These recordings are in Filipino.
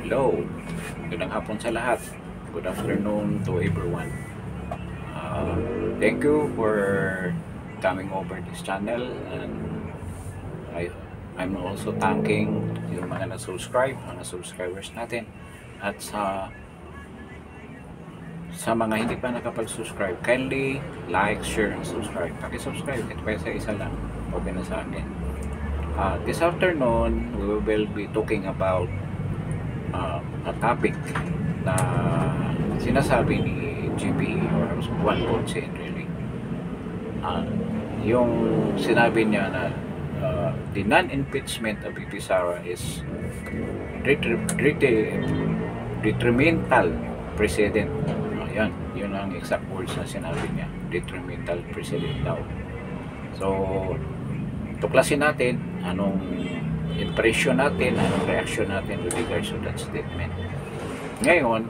Hello, magandang hapon sa lahat. Good afternoon to everyone. Thank you for coming over this channel, and I, I'm also thanking yung mga na-subscribe, mga subscribers natin, at sa mga hindi pa nakapag-subscribe, kindly like, share, and subscribe. Paki-subscribe, kahit pa sa isa lang, okay na sa akin. This afternoon, we will be talking about a topic na sinasabi ni GP or Juan Ponce really. Yung sinabi niya na the non-impeachment of VP Sara is detrimental precedent. Yun ang exact words na sinabi niya, detrimental precedent daw. So, tuklasin natin anong impression natin, anong reaction natin with regards to that statement. Ngayon,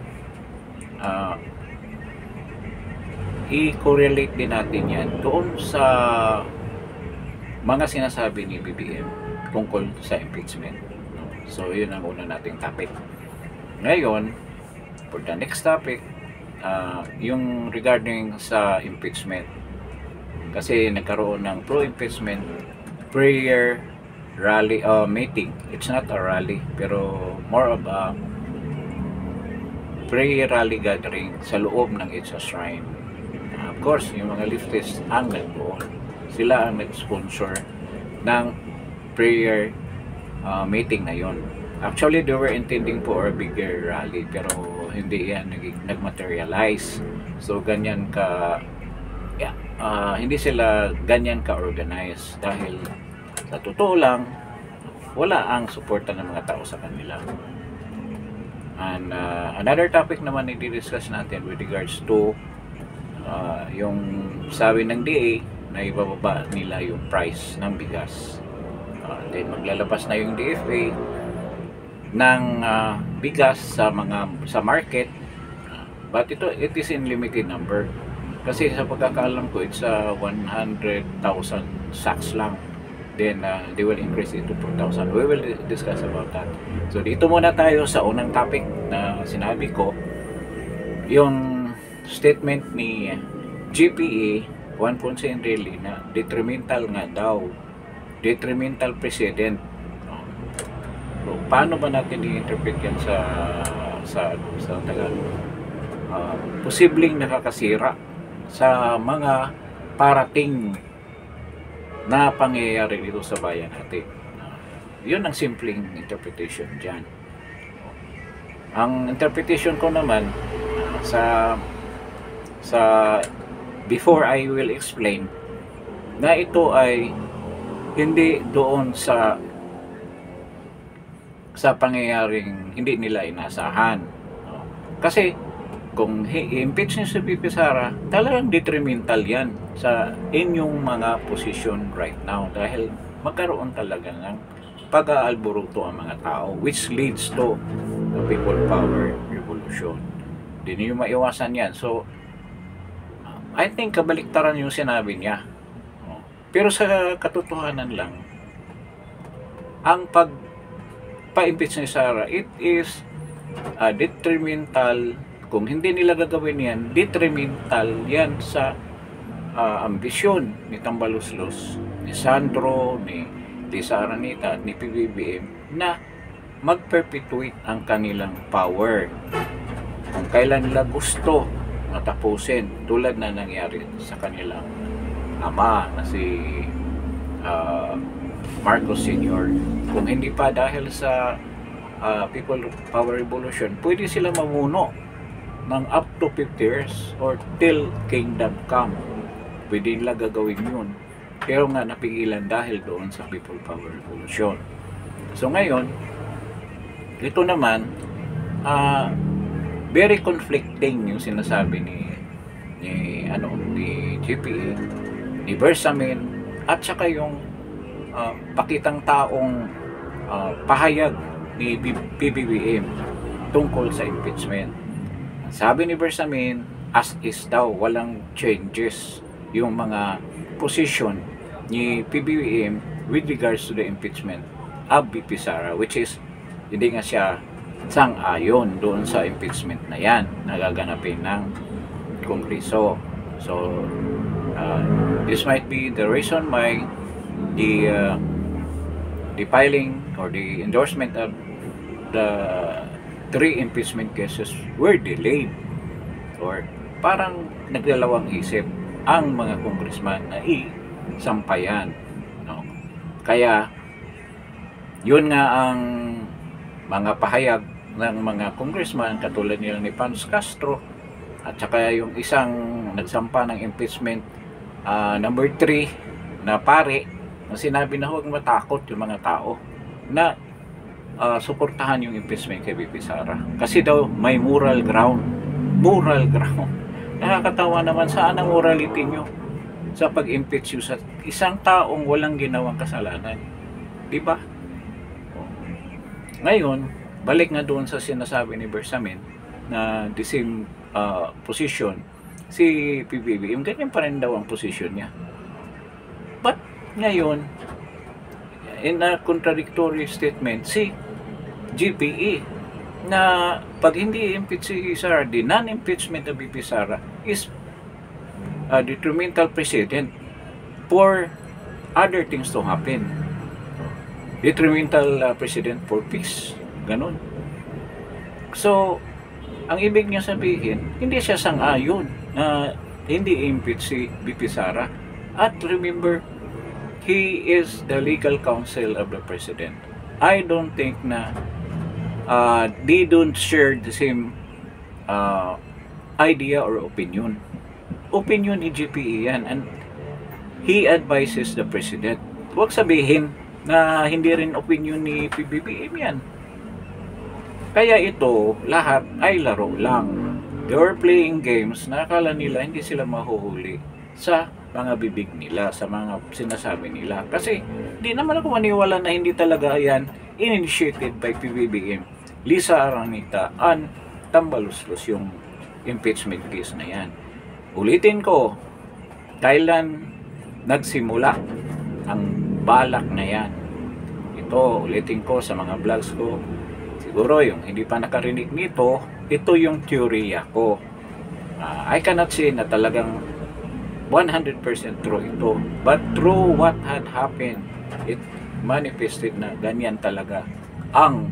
i-correlate din natin yan doon sa mga sinasabi ni BBM tungkol sa impeachment. So, yun ang una nating topic. Ngayon, for the next topic, yung regarding sa impeachment. Kasi nagkaroon ng pro-impeachment prayer rally meeting. It's not a rally, pero more of a prayer rally gathering sa loob ng It's a Shrine. Of course, yung mga leftist ang nagdoon. Sila ang nag-sponsor ng prayer meeting na yon. Actually, they were intending for a bigger rally, pero hindi yan nag-materialize. So, ganyan ka hindi sila ganyan ka-organize dahil sa totoo lang, wala ang suporta ng mga tao sa kanila. And another topic naman na i-discuss natin with regards to yung sabi ng DA na ibababa nila yung price ng bigas. Then maglalabas na yung DFA ng bigas sa market, but it is in limited number. Kasi sa pagkakaalam ko, it's 100,000 sacks lang. Then they will increase it to 4,000. We will discuss about that. So dito muna tayo sa unang topic na sinabi ko, yung statement ni GPA Juan Ponce Enrile na detrimental nga daw, detrimental precedent. So, paano ba natin i-interpret yan sa Tagalog? Posibleng nakakasira sa mga parating na pangyayari dito sa bayan natin. Yun ang simpleng interpretation dyan. Ang interpretation ko naman sa before I will explain na ito ay hindi doon sa pangyayaring hindi nila inasahan. Kasi kung i-impeach niyo si VP Sara, talagang detrimental yan sa inyong mga position right now dahil magkaroon talaga ng pag-aalboruto ang mga tao, which leads to the people power revolution. Hindi niyo maiwasan yan. So, I think kabaliktaran yung sinabi niya. Pero sa katotohanan lang, ang pa-impeach ni Sara, it is detrimental. Kung hindi nila gagawin yan, detrimental yan sa ambisyon ni Tambaluslos, ni Sandro, ni Sara Anita, at ni PBBM na mag-perpetuate ang kanilang power. Kung kailan nila gusto matapusin, tulad na nangyari sa kanilang ama na si Marcos Sr. Kung hindi pa dahil sa People Power Revolution, pwede sila mamuno ng up to 50 years or till kingdom come. Pwede nila gagawin yun. Pero nga napigilan dahil doon sa People Power Revolution. So ngayon, ito naman, very conflicting yung sinasabi ni GPA, ni Bersamin, at saka yung pakitang taong pahayag ni PBBM tungkol sa impeachment. Sabi ni Bersamin, as is daw, walang changes yung mga position ni PBBM with regards to the impeachment of VP Sara, which is hindi nga siya sang-ayon doon sa impeachment na yan na gaganapin ng Kongreso. So this might be the reason why the filing or the endorsement of the 3 impeachment cases were delayed, or parang nagdalawang isip ang mga congressman na sampayan, no? Kaya yun nga ang mga pahayag ng mga congressman katulad nila ni Franz Castro at saka yung isang nagsampa ng impeachment number 3 na pare, na sinabi na huwag matakot yung mga tao na suportahan yung impeachment kay VP Sara kasi daw may moral ground. Nakakatawa naman, saan ang morality nyo sa pag-impeach sa isang taong walang ginawang kasalanan, di ba? Ngayon, balik nga doon sa sinasabi ni Bersamin na the same position si PBBM, ganyan pa rin daw ang position niya. But ngayon, in a contradictory statement, si GPE na pag hindi impeach si Sara, the non-impeachment of VP Sara is a detrimental precedent for other things to happen. Detrimental precedent for peace. Ganun. So, ang ibig niya sabihin, hindi siya sang-ayon na hindi impeach si VP Sara. At remember, he is the legal counsel of the president. I don't think na they don't share the same idea or opinion. Opinion ni GPE yan, and he advises the president. Huwag sabihin na hindi rin opinion ni PBBM yan. Kaya ito, lahat ay laro lang. They were playing games na akala nila hindi sila mahuhuli sa mga bibig nila, sa mga sinasabi nila. Kasi di naman ako maniwala na hindi talaga yan initiated by PBBM, Lisa Aranita, and Tambaluslos yung impeachment case na yan. Ulitin ko, kailan nagsimula ang balak na yan? Ito, ulitin ko sa mga vlogs ko. Siguro yung hindi pa nakarinig nito, ito yung teorya ko. I cannot say na talagang 100% true ito, but through what had happened, it manifested na ganyan talaga ang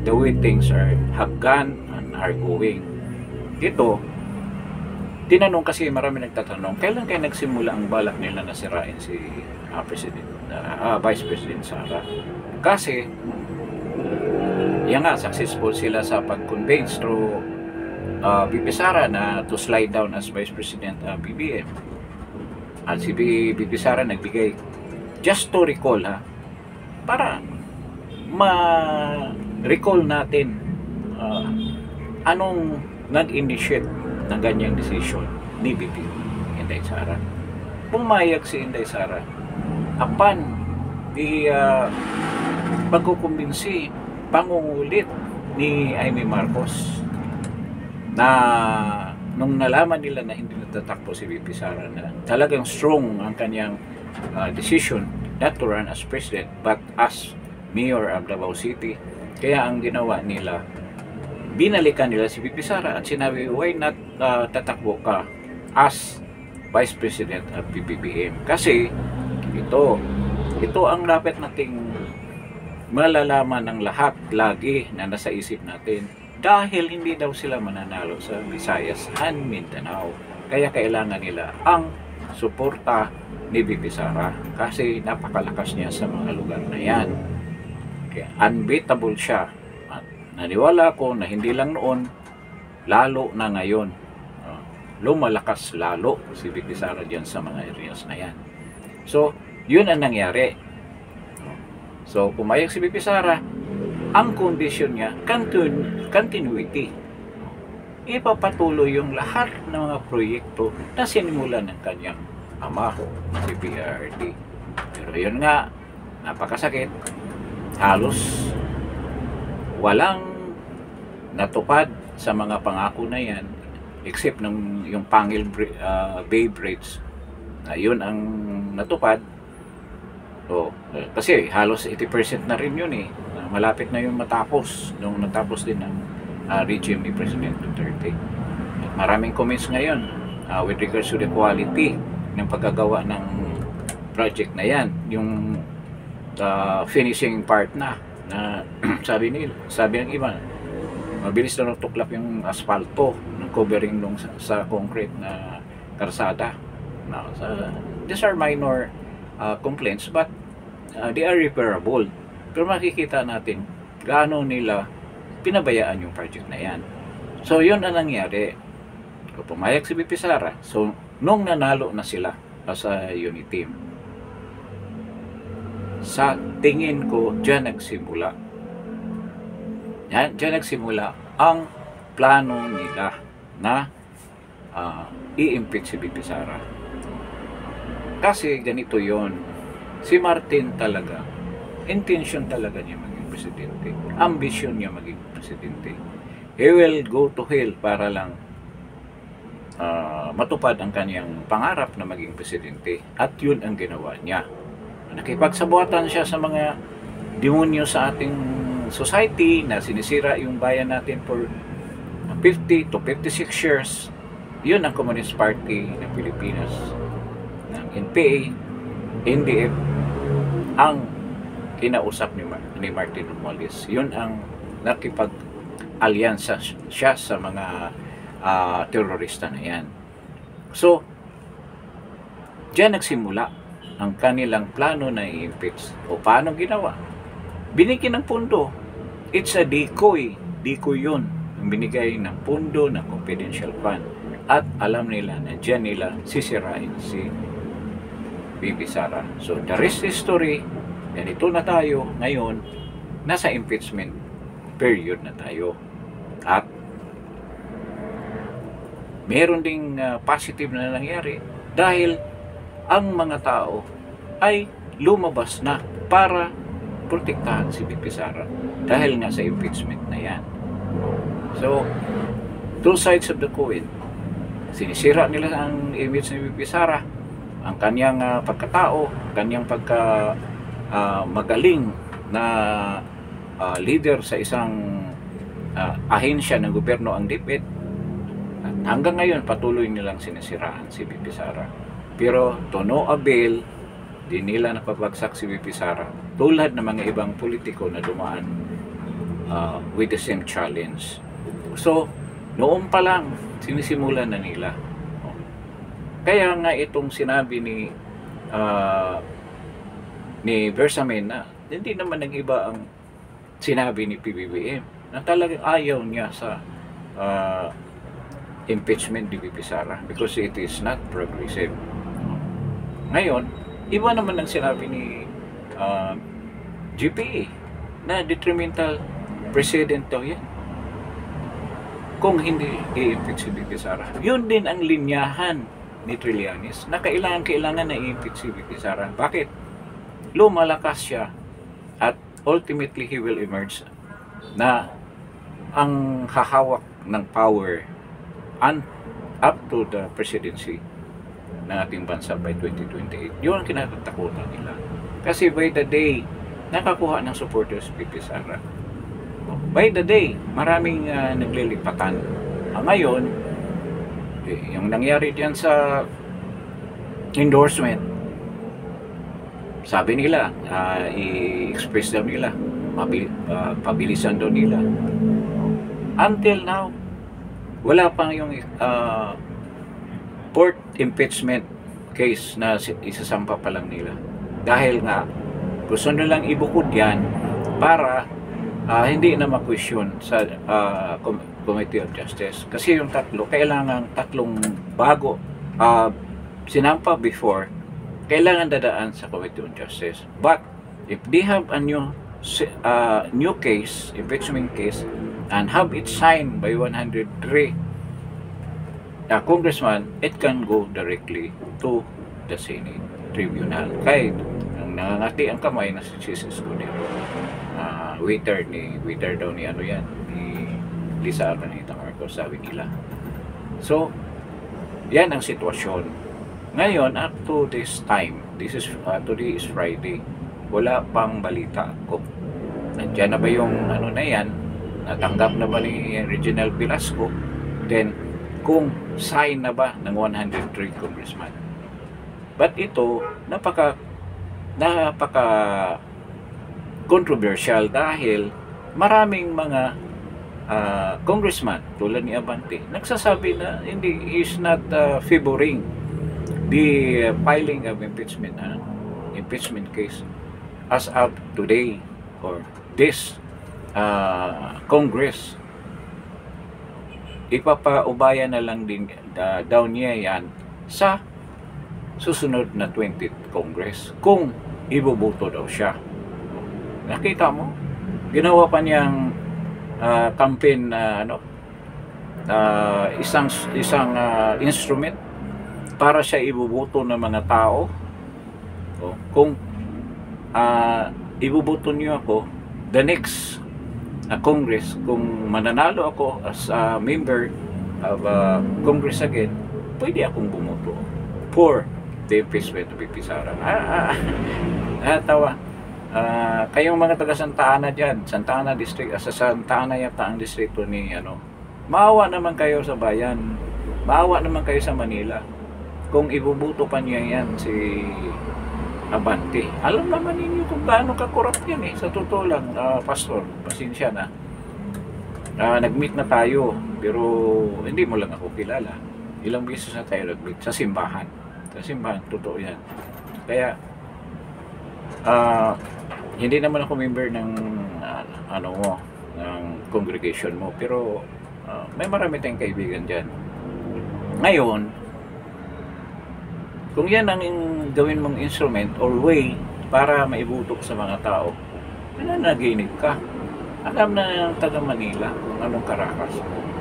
the way things have gone and are going. Ito, tinanong kasi marami nagtatanong, kailan kayo nagsimula ang balak nila na sirain si Vice President Sara? Kasi yan nga, successful sila sa pag-convince through VP Sara na to slide down as Vice President BBM. At si VP Sara nagbigay, just to recall para ma-recall natin anong nag-initiate ng ganyang decision ni VP Inday Sara. Pumayag si Inday Sara upon the pagkukumbinsi, pangungulit ni Amy Marcos na nung nalaman nila na hindi natatakbo si VP Sara, na talagang strong ang kanyang decision not to run as president but as mayor of Davao City. Kaya ang ginawa nila, binalikan nila si VP Sara at sinabi, why not tatakbo ka as Vice President of PBBM? Kasi ito ang dapat nating malalaman ng lahat lagi na nasa isip natin, dahil hindi daw sila mananalo sa Visayas and Mindanao. Kaya kailangan nila ang suporta ni VP Sara kasi napakalakas niya sa mga lugar na yan. Kaya unbeatable siya. Naniwala ko na hindi lang noon, lalo na ngayon, lumalakas lalo si VP Sara dyan sa mga areas na yan. So, yun ang nangyari. So, pumayag si VP Sara, ang kondisyon niya, continuity. Ipapatuloy yung lahat ng mga proyekto na sinimulan ng kanyang ama, si PRRD. Pero yun nga, napakasakit. Halos walang natupad sa mga pangako na yan except ng yung Pangil Bay Bridge na yun ang natupad. So, kasi halos 80% na rin yun eh. Malapit na yung matapos nung natapos din ang regime ni President Duterte. At maraming comments ngayon with regards to the quality ng paggagawa ng project na yan. Yung finishing part na sabi ng iba, mabilis na tuklap yung asfalto ng covering nung sa concrete na karsada. These are minor complaints, but they are repairable. Pero makikita natin gaano nila pinabayaan yung project na yan. So yun ang nangyari. Pumayag si VP Sara. So nung nanalo na sila sa unit team, sa tingin ko diyan nagsimula ang plano nila na i-impeach si VP Sara. Kasi ganito yon, si Martin talaga, intention talaga niya maging presidente, ambisyon niya maging presidente. He will go to hell para lang matupad ang kanyang pangarap na maging presidente, at yun ang ginawa niya. Nakipagsabuatan siya sa mga demonyo sa ating society na sinisira yung bayan natin for 50 to 56 years. Yun ang Communist Party ng Pilipinas, ng NPA, NDF, ang kinausap ni Martin Romualdez. Yun ang nakipag-alyansa siya sa mga terorista na yan. So, diyan nagsimula ang kanilang plano na i-impeach. O paano ginawa? Binigyan ng pundo. It's a decoy. Decoy yun. Ang binigay ng pundo ng confidential fund. At alam nila na diyan nila sisirain si VP Sara. So the rest is history. Ganito na tayo ngayon. Nasa impeachment period na tayo. At meron ding positive na nangyari dahil ang mga tao ay lumabas na para protektahan si VP Sara dahil nga sa impeachment na yan. So, two sides of the coin. Sinisira nila ang image ni VP Sara, ang kanyang pagkatao, kanyang magaling na leader sa isang ahensya ng gobyerno, ang DepEd. At hanggang ngayon patuloy nilang sinisiraan si VP Sara. Pero to no avail, di nila napabagsak si VP Sara tulad ng mga ibang politiko na dumaan with the same challenge. So, noon pa lang sinisimulan na nila. Kaya nga itong sinabi ni Bersamin na hindi naman nag-iba ang sinabi ni PBBM na talagang ayaw niya sa impeachment ni VP Sara because it is not progressive. Ngayon, iba naman ang sinabi ni GPA na detrimental president daw yan kung hindi i-impeach si VP Sara. Yun din ang linyahan ni Trillanes na kailangan na i-impeach si VP Sara. Bakit? Lumalakas siya at ultimately he will emerge na ang hahawak ng power up to the presidency ng ating bansa by 2028. Yun ang kinatatakutan nila. Kasi by the day, nakakuha ng supporters VP Sara. By the day, maraming naglilipatan. Ngayon, yung nangyari diyan sa endorsement, sabi nila, i-express daw nila, pabilisan daw nila. Until now, wala pang yung fourth impeachment case na isasampa pa lang nila. Dahil nga, gusto nilang ibukod yan para hindi na ma-question sa Committee of Justice. Kasi yung kailangan tatlong bago sinampa before, kailangan dadaan sa Committee on Justice. But if they have a new case, impeachment case, and have it signed by 103 congressman, it can go directly to the Senate Tribunal. Kahit ang nangangati ang kamay na si Jesus Cordero, waiter daw ni Lisa Araneta Marcos, sabi nila. So, yan ang sitwasyon. Ngayon, up to this time, today is Friday, wala pang balita kung nandiyan na ba yung ano na yan, natanggap na ba ni Reginald Velasco, then kung sign na ba ng 103 congressman. But ito, napaka controversial dahil maraming mga congressman tulad ni Abante nagsasabi na hindi, is not favoring the filing of impeachment case as of today or this Congress. Ipapaubaya na lang din daw niya yan sa susunod na 20th Congress kung iboboto daw siya. Nakita mo, ginawa pa niyang campaign na isang instrument para siya iboboto ng mga tao. Kung iboboto niyo ako the next Congress, kung mananalo ako as a member of Congress again, pwede akong bumoto for the impeachment of VP Sara. Tawa. Kayong mga taga Santa Ana dyan, Santa Ana District, sa Santa Ana yata ang distrito ni maawa naman kayo sa bayan, maawa naman kayo sa Manila. Kung ibubuto pa niya yan si Abante, alam naman ninyo kung gaano ka-corrupt yan sa totoo lang. Pastor, pasensya na, nag-meet na tayo pero hindi mo lang ako kilala. Ilang beses na tayo nag-meet sa simbahan, totoo yan. Kaya hindi naman ako member ng ng congregation mo, pero may marami tayong kaibigan dyan. Ngayon, kung yan ang gawin mong instrument or way para maibutok sa mga tao, nananaginip ka. Alam na ng taga Manila kung anong karakas.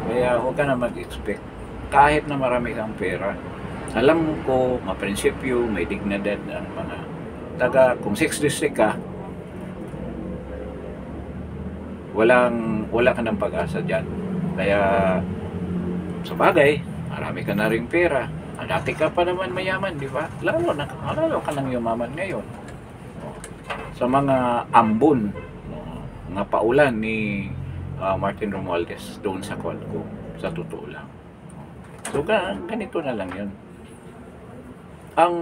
Kaya huwag ka na mag-expect. Kahit na marami kang pera, alam ko, maprinsipyo, may dignidad ang mga taga, kung 6 district ka, wala ka ng pag-asa dyan. Kaya sa bagay, marami ka na ring pera. Dati ka pa naman mayaman, di ba? Lalo ka nang yumaman ngayon. Sa mga ambon, mga paulan ni Martin Romualdez doon sa Quadco, sa totoo lang. So ganito na lang yun. Ang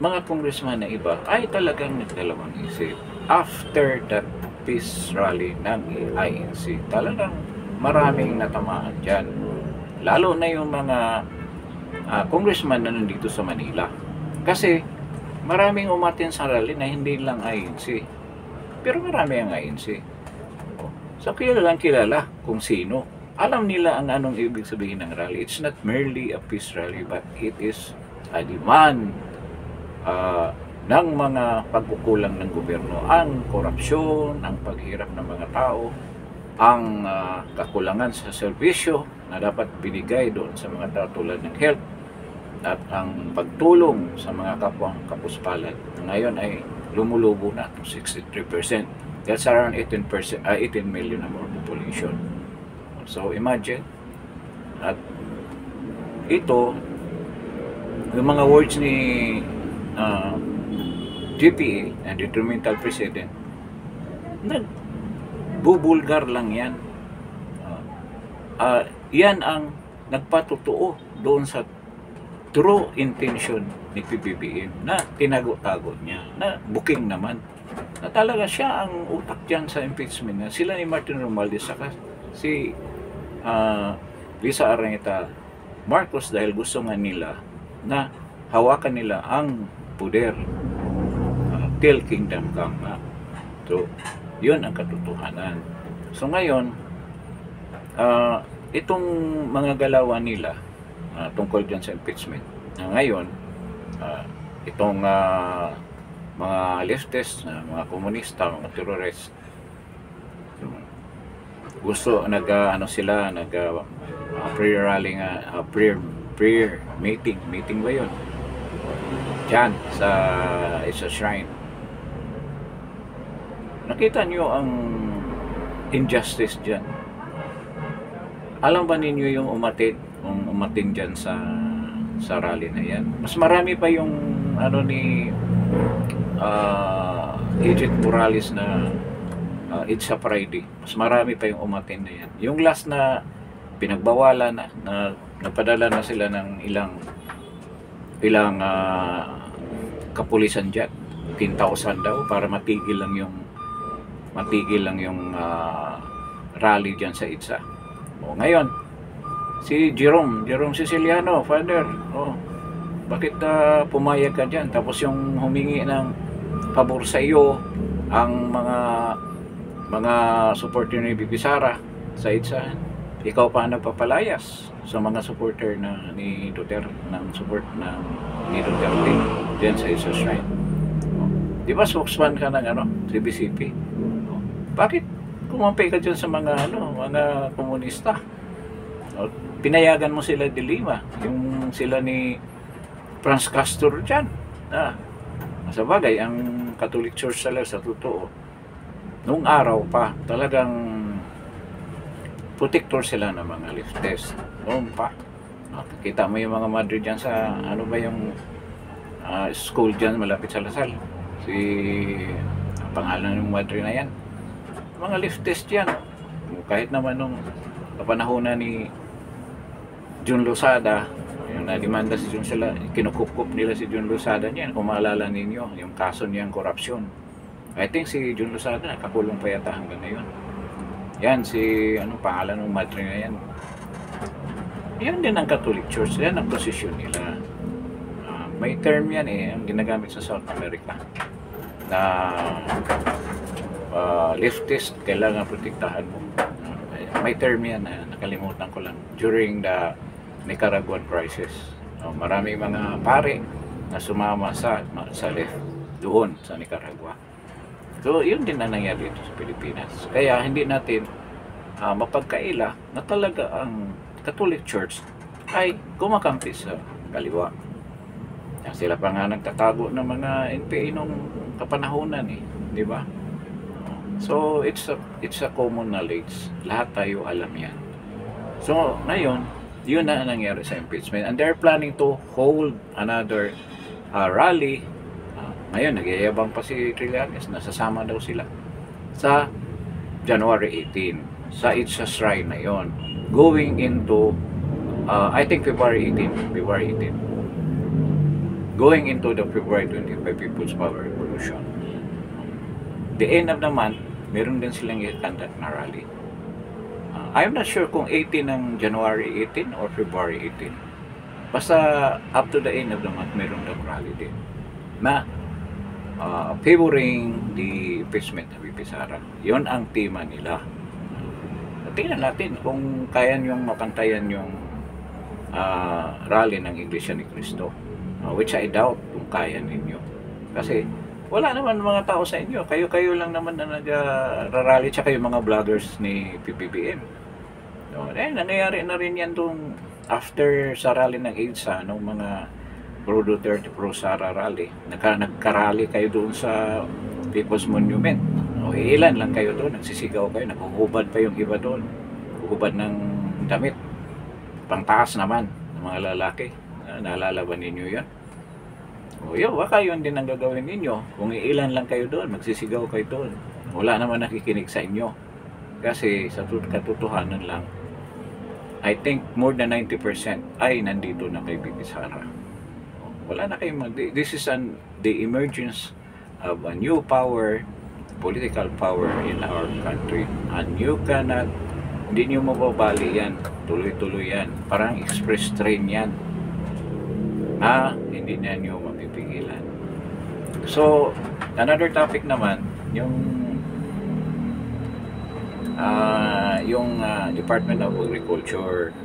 mga congressman na iba ay talagang nagdalawang isip. After that peace rally ng INC, talagang maraming natamaan dyan. Lalo na yung mga congressman na nandito sa Manila. Kasi maraming umatin sa rally na hindi lang INC. Pero marami ang INC. So kilala kung sino. Alam nila ang anong ibig sabihin ng rally. It's not merely a peace rally, but it is a demand ng mga pagkukulang ng gobyerno. Ang korupsyon, ang paghirap ng mga tao, ang kakulangan sa serbisyo na dapat binigay doon sa mga tao tulad ng health, at ang pagtulong sa mga kapwang kapuspalad ngayon ay lumulubo na to 63%. That's around 18 million ang more population. So imagine, at ito yung mga words ni GPA and Detrimental President, bubulgar lang yan. Yan ang nagpatutuo doon sa true intention ni PBBM na tinago-tago niya, na booking naman, na talaga siya ang utak dyan sa impeachment, na sila ni Martin Romualdez saka si Lisa Araneta Marcos, dahil gusto nga nila na hawakan nila ang poder till kingdom come. So yun ang katotohanan. So ngayon, itong mga galawan nila tungkol dyan sa impeachment, ngayon itong mga leftist, mga komunista, mga terrorist, gusto sila prayer rally nga, prayer meeting ba yun dyan sa shrine. Nakita nyo ang injustice dyan. Alam ba ninyo yung umatin dyan sa rally na yan? Mas marami pa yung ni Agent Morales na It's a Friday. Mas marami pa yung umattend na yan. Yung last na pinagbawalan na napadala na sila ng ilang kapulisan jet, 10,000 daw para matigil lang yung rally diyan sa ITSA. Ngayon si Jerome Siciliano, Father, bakit pumayag ka diyan? Tapos yung humingi ng pabor sa iyo ang mga supporter ni Bibi Sara sa ITSA, ikaw pa nagpapalayas sa mga supporter ni Duterte, ni Duterte diyan sa ITSA Shrine. Di ba spokesman ka ng CBCP? Bakit kumampi ka dyan sa mga komunista? Pinayagan mo sila de Lima, yung sila ni Franz Castor dyan. Sa bagay, ang Catholic Church sa totoo, noong araw pa, talagang protector sila ng mga leftist. Noon pa. Kita mo yung mga madre dyan sa, yung school dyan malapit sa Lasal. Ang pangalan ng madre na yan. Mga leftist yan. Kahit naman nung kapanahonan ni Jun Losada, yung nadimanda si Jun, sila, kinukup nila si Jun Losada niyan. Kung maalala ninyo, yung kaso niyang korupsyon. I think si Jun Losada nakakulong pa yata hanggang ngayon. Yan, anong pangalan ng madre na yan. Yan din ang Catholic Church. Yan ang posisyon nila. May term yan ang ginagamit sa South America. Na leftist, kailangan protektahan mo. May term yan na nakalimutan ko lang. During the Nicaraguan crisis. Maraming mga pare na sumama sa left doon sa Nicaragua. So, yun din na nangyari dito sa Pilipinas. Kaya hindi natin mapagkaila na talaga ang Catholic Church ay kumakampi sa kaliwa. Sila pa nga nagtatago ng mga NPA nung kapanahonan di ba? So, it's a common knowledge. Lahat tayo alam yan. So, ngayon, yun na nangyari sa impeachment. And they're planning to hold another rally. Ngayon, nagyayabang pa si Trillanes, nasasama daw sila sa January 18, sa ITSA Shrine na yon, going into I think February 18, going into the February 25 People's Power Revolution. The end of the month, meron din silang i-conduct na rally. I'm not sure kung 18 ng January 18 or February 18. Basta up to the end of the month, meron daw rally din na favoring the impeachment of Bibi Sara. Yun ang tema nila. Tingnan natin kung kaya niyong mapantayan yung rally ng Iglesia ni Cristo, which I doubt kung kaya ninyo. Kasi wala naman mga tao sa inyo. Kayo lang naman na nag-rally, tsaka yung mga vloggers ni PBBM. Nangyayari na rin yan doon after sa rally ng IDSA, nung mga Pro Duterte, Pro Sara rally. Nagka-rally kayo doon sa People's Monument. Ilan lang kayo doon, nagsisigaw kayo, naguhubad pa yung iba doon. Huhubad ng damit. Pangtaas naman ng mga lalaki. Naalala ba ninyo yan? Baka yun din ang gagawin ninyo. Kung ilan lang kayo doon, magsisigaw kayo doon. Wala naman nakikinig sa inyo. Kasi sa katotohanan lang, I think more than 90% ay nandito na kay Bibi Sara. Wala na kayong this is the emergence of a new power, political power in our country, and you cannot, hindi nyo mababali yan, tuloy-tuloy yan, parang express train yan hindi na nyo mapipigilan. So another topic naman, yung Department of Agriculture,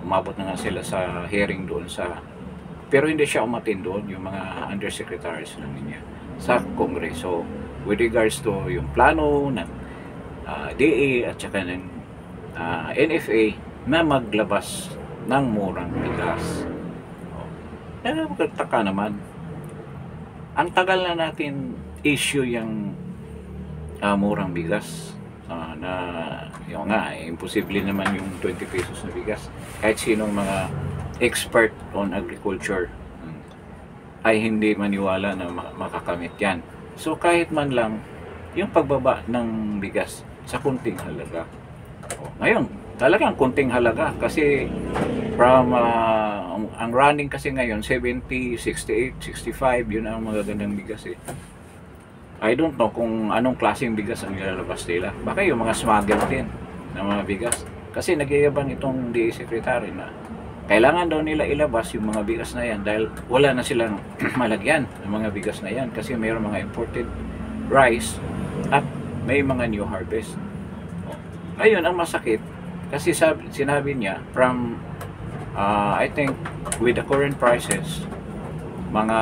umabot na nga sila sa hearing doon pero hindi siya umatin doon, yung mga undersecretaries lang niya sa Kongreso with regards to yung plano ng DA at saka ng NFA na maglabas ng murang bigas. Nakakataka naman, ang tagal na natin issue yung murang bigas, imposible naman yung 20 pesos na bigas kahit sinong mga expert on agriculture. ay hindi maniwala na makakamit yan. So kahit man lang yung pagbaba ng bigas sa kunting halaga. Ngayon, talagang kunting halaga kasi from ang running kasi ngayon 70, 68, 65, yun ang magagandang bigas eh. I don't know kung anong klaseng bigas ang nilalabas nila. Baka yung mga smuggle din ng mga bigas. Kasi nagyayabang itong DA Secretary na kailangan daw nila ilabas yung mga bigas na yan dahil wala na silang malagyan ng mga bigas na yan kasi mayroong mga imported rice at may mga new harvest. Ngayon, ang masakit kasi sinabi niya from I think with the current prices mga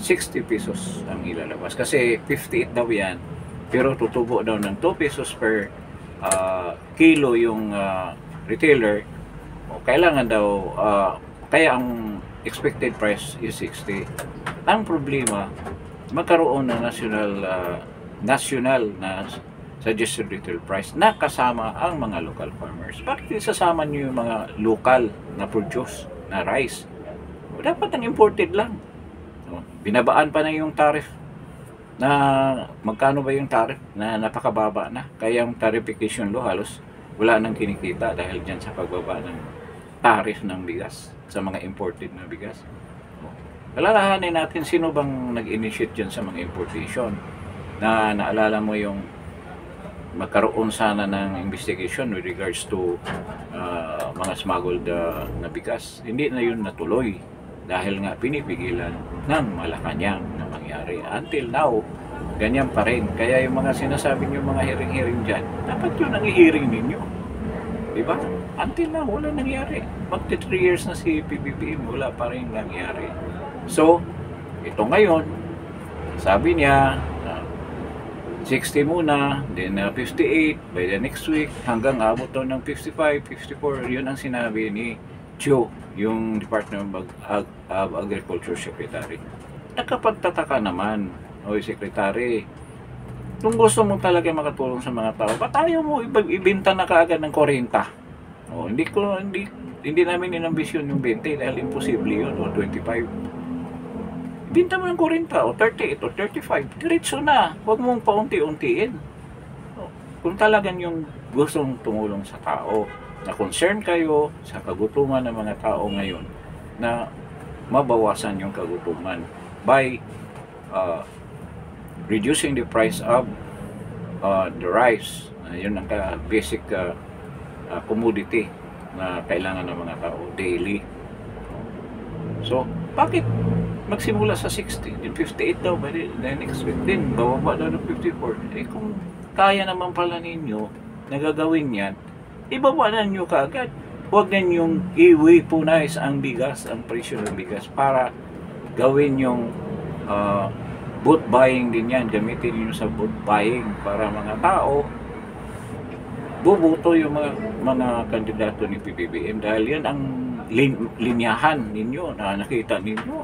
60 pesos ang ilalabas kasi 58 daw yan pero tutubo daw ng 2 pesos per kilo yung retailer. Kailangan daw kaya ang expected price is 60. Ang problema magkaroon ng national na suggested retail price na kasama ang mga local farmers. Bakit isasama niyo yung mga local na produce na rice? Dapat ang imported lang. Binabaan pa na yung tariff na magkano ba yung tariff na napakababa na. Kaya yung tarification law halos wala nang kinikita dahil dyan sa pagbaba ng tariff ng bigas sa mga imported na bigas. Alalahanin natin sino bang nag-initiate dyan sa mga importation na naalala mo yung magkaroon sana ng investigation with regards to mga smuggled na bigas. Hindi na yun natuloy dahil nga pinipigilan ng Malacanang na mangyari. Until now, ganyan pa rin. Kaya yung mga sinasabi nyo mga hearing-hearing dyan, dapat yun ang i-hearing ninyo. Diba? Until now, wala nangyari. Magti 3 years na si PBBM, wala pa rin nangyari. So, ito ngayon, sabi niya, 60 muna, then 58 by the next week, hanggang abot daw ng 55, 54. Yun ang sinabi ni Joe, yung Department of Agriculture Secretary. Nakapagtataka naman, oy Secretary, kung gusto mo talaga makatulong sa mga tao, ba't ayaw mo ibenta na kaagad ng 40? Hindi namin inambisyon yung 20 dahil imposible yun, o 25. Binta mo ng 40 o 38 o 35, diretso na. Huwag mong paunti-untiin. Kung talagang yung gustong tumulong sa tao, na concern kayo sa kagutuman ng mga tao ngayon, na mabawasan yung kagutuman by reducing the price of the rice. Yun ang basic commodity na kailangan ng mga tao daily. So, bakit magsimula sa 60, din 58 daw by the next week, din bababa daw ng 54? Eh kung kaya naman pala ninyo nagagawin yan, ibaba na nyo kaagad. Huwag na nyong i-weaponize ang bigas, ang presyo ng bigas para gawin yung vote buying din yan. Gamitin nyo sa vote buying para mga tao bubuto yung mga kandidato ni PBBM dahil yan ang linyahan ninyo na nakita ninyo.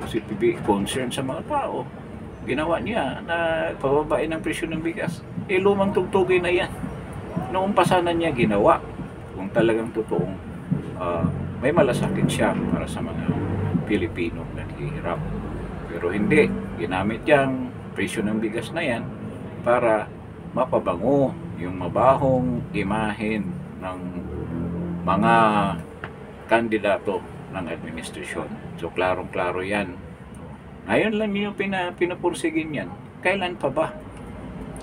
Si PBBM concern sa mga tao, ginawa niya na pababain ang presyo ng bigas. Lumang tugtugin na yan. Noong pasanan niya ginawa. Kung talagang totoong may malasakit siya para sa mga Pilipino na naghihirap. Pero hindi, ginamit yang presyo ng bigas na yan para mapabango yung mabahong imahen ng mga kandidato ng administrasyon. So, klarong-klaro yan. Ngayon lang yung pinapursigin yan. Kailan pa ba?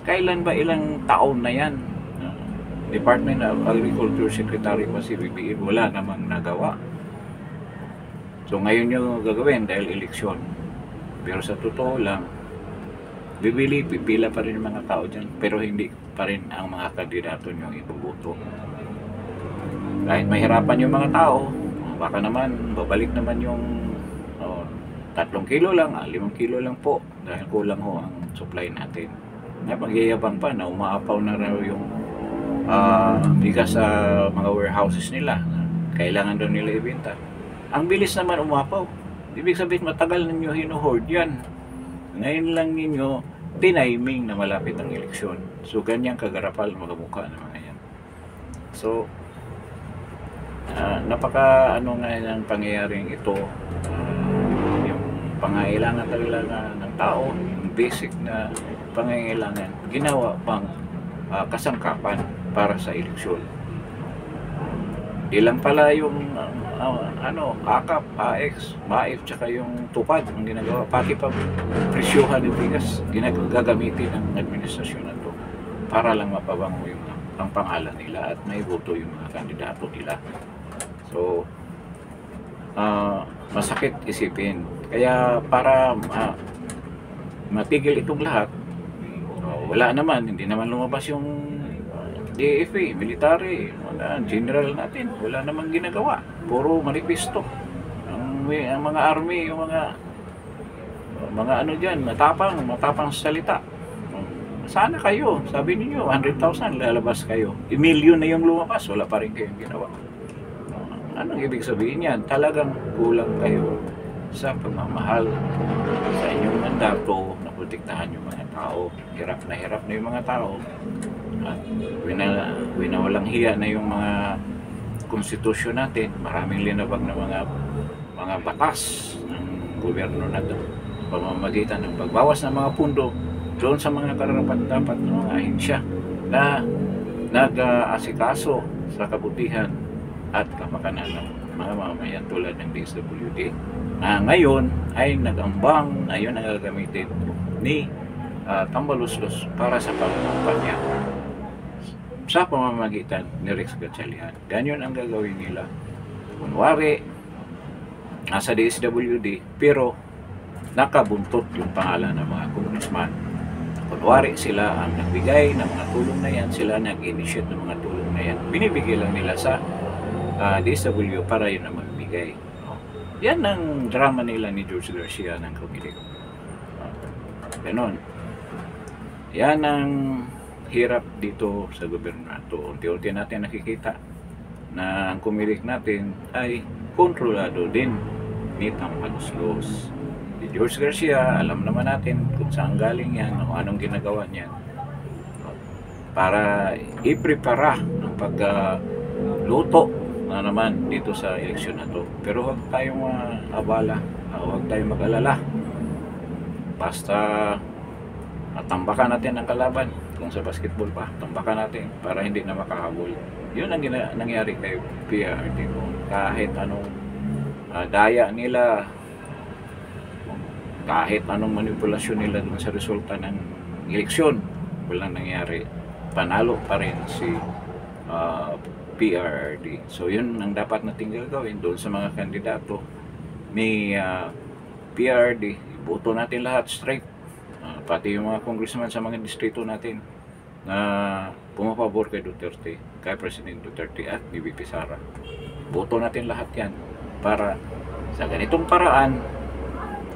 Kailan ba ilang taon na yan? Department of Agriculture Secretary pa si BBM, wala namang nagawa. So, ngayon yung gagawin dahil eleksyon. Pero sa totoo lang, pipila pa rin mga tao dyan, pero hindi pa rin ang mga kandidato nyo ibubuto. Kahit mahirapan yung mga tao, baka naman, babalik naman yung 3 kilo lang, 5 kilo lang po dahil kulang ho ang supply natin. Magyayabang pa na umaapaw na raw yung bigas sa mga warehouses nila. Kailangan daw nila ibenta. Ang bilis naman umapaw. Ibig sabihin matagal ninyo hinuhoard yan. Ngayon lang ninyo tiniming na malapit ang eleksyon. So ganyang kagarapal magamukha ng mga yan. So napaka ano nga ng pangyayaring ito, yung pangangailangan talaga ng tao, yung basic na pangangailangan, ginawa pang kasangkapan para sa eleksyon. Di lang pala yung AKAP, AX, MAIF, tsaka yung tupad ang ginagawa, pati pa presyuhan ng bigas gagamitin ng administrasyon na to para lang mapabango yung ang pangalan nila at maiboto yung mga kandidato nila. So masakit isipin. Kaya para matigil itong lahat, wala naman, hindi naman lumabas yung DFA, military, general natin, wala namang ginagawa. Puro manifesto. Ang mga army, yung mga ano dyan, matapang salita. Sana kayo, sabi niyo 100,000 lalabas kayo. Million na yung lumabas, wala pa rin kayong ginawa. Anong ibig sabihin yan? Talagang kulang kayo sa pagmamahal sa inyong mandato na protektahan yung mga tao. Hirap na yung mga tao. At winawalang hiya na yung mga konstitusyon natin. Maraming linabag na mga batas ng gobyerno natin. Pamamagitan ng pagbawas ng mga pundo doon sa mga karapat-dapat ng mga ahensya na nag-aasikaso sa kabutihan at kapakanan ng mga mamamayan tulad ng DSWD na ngayon ay nag-ambang, ngayon ang gagamitin ni Tambaluslos para sa pangkampanya sa pamamagitan ni Rex Gatchalian. Ganyan ang gagawin nila. Kunwari, nasa DSWD, pero nakabuntot yung pangalan ng mga congressman. Kunwari, sila ang nagbigay ng mga tulong na yan, sila nag-initiate ng mga tulong na yan. Binibigay lang nila sa DSW para yun na magbigay. Yan ang drama nila ni George Garcia ng Comelec. Ganon. Yan ang hirap dito sa gobyerno na ito. Unti-unti natin nakikita na ang Comelec natin ay kontrolado din ni Tambaluslos. Si George Garcia, alam naman natin kung saan galing yan o anong ginagawa niya para iprepara ng pagluto na naman dito sa eleksyon na to. Pero huwag tayong abala, huwag tayong mag-alala. Basta tambakan natin ang kalaban. Kung sa basketball pa, tambakan natin para hindi na makahabol. Yun ang nangyari kay PRD. Kahit anong daya nila, kahit anong manipulasyon nila dun sa resulta ng eleksyon, walang nangyari. Panalo pa rin si PRD. So yun ang dapat nating gagawin doon sa mga kandidato ni PRD. Iboto natin lahat straight. Pati yung mga congressman sa mga distrito natin na pumapabor kay Duterte, kay President Duterte at ni VP Sara. Boto natin lahat yan para sa ganitong paraan,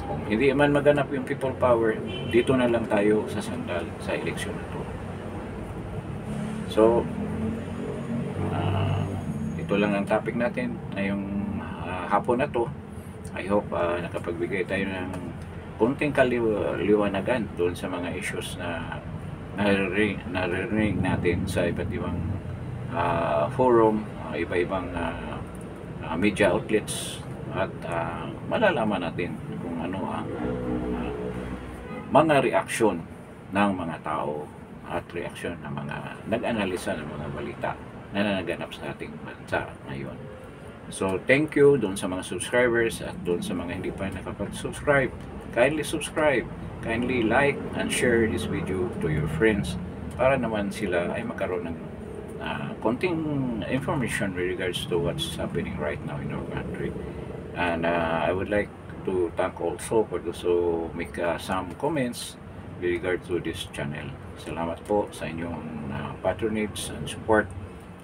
kung hindi man maganap yung people power, dito na lang tayo sa sandal sa eleksyon na to. So ito lang ang topic natin ngayong hapon na to. I hope nakapagbigay tayo ng konting kaliwanagan doon sa mga issues na naririnig natin sa iba't ibang forum, iba-ibang media outlets, at malalaman natin kung ano ang mga reaksyon ng mga tao at reaksyon ng mga nag-analisa ng mga balita na naganap sa ating bansa ngayon. So thank you doon sa mga subscribers at doon sa mga hindi pa nakapag-subscribe. Kindly subscribe, kindly like and share this video to your friends para naman sila ay magkaroon ng konting information with regards to what's happening right now in our country. And I would like to thank also for those who make some comments with regard to this channel. Salamat po sa inyong patronage and support.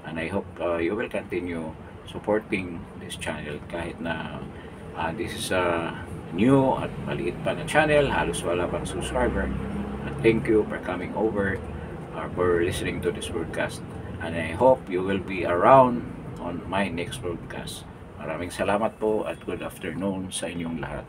And I hope you will continue supporting this channel kahit na this is a new at maliit pa na channel, halos wala pang subscriber. And thank you for coming over for listening to this broadcast. And I hope you will be around on my next broadcast. Maraming salamat po at good afternoon sa inyong lahat.